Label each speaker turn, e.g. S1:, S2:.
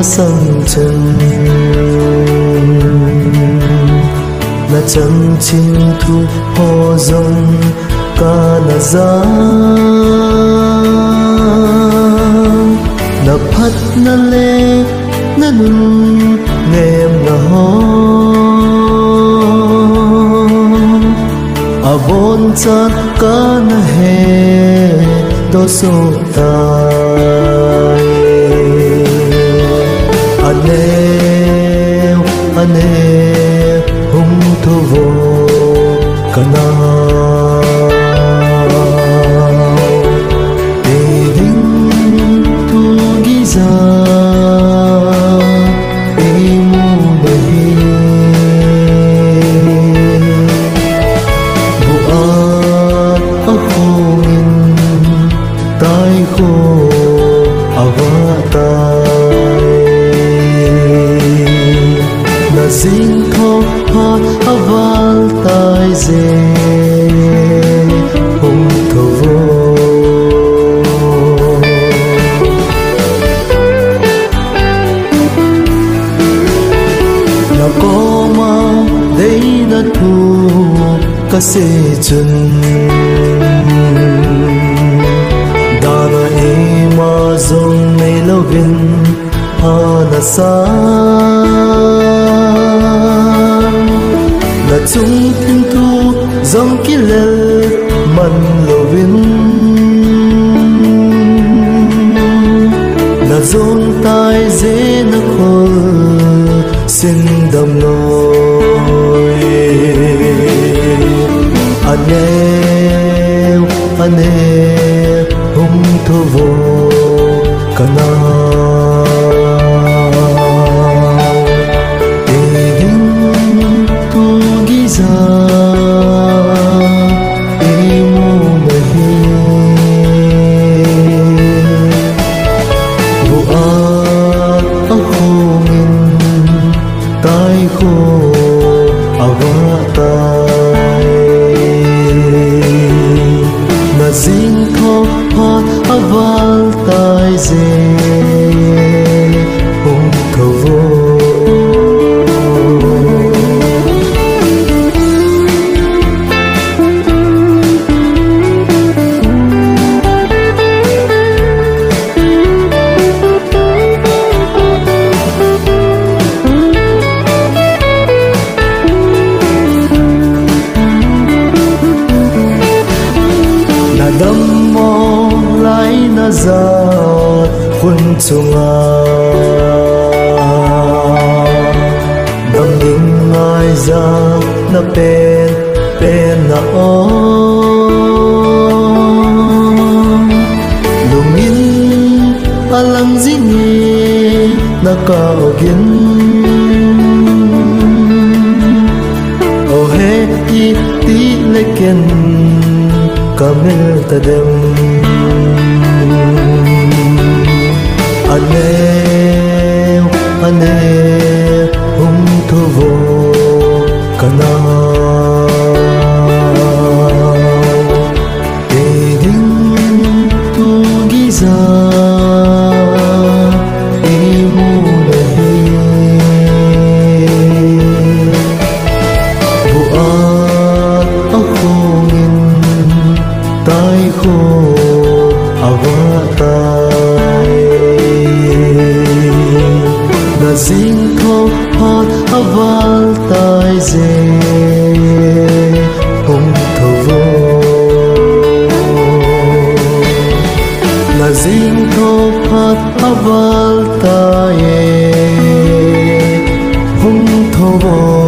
S1: sang chân na chân chinh thu ho dòng ca na za na phat na le na nun nem na ho abon chat ka na he to so tai ane hum thu vô kana te ding tu giza emu bahi buat ahongin tai ko avatai na sing thok phat aval tai ze hum tho vô na ko ma dei na thu ka se chun da na e ma zong nei lovin ha na sa na chung thiên thu dòng kilel man lovin na zong tai ze na khol sin dam noi ane hum thu vô kana Sing thok phat aval tai ze hum tho vô đâm mô lại na ra khuôn chunga đâm đinh ai ra na pen na o lungin alang zini na kaogin o he ti leken kamil tadem ane hum thu vô kana te ding tu giza emu nahi buat ahongin tai ko avatai na sing thok phat aval tai ze hum tho vô na sing thok phat aval tai hum tho vô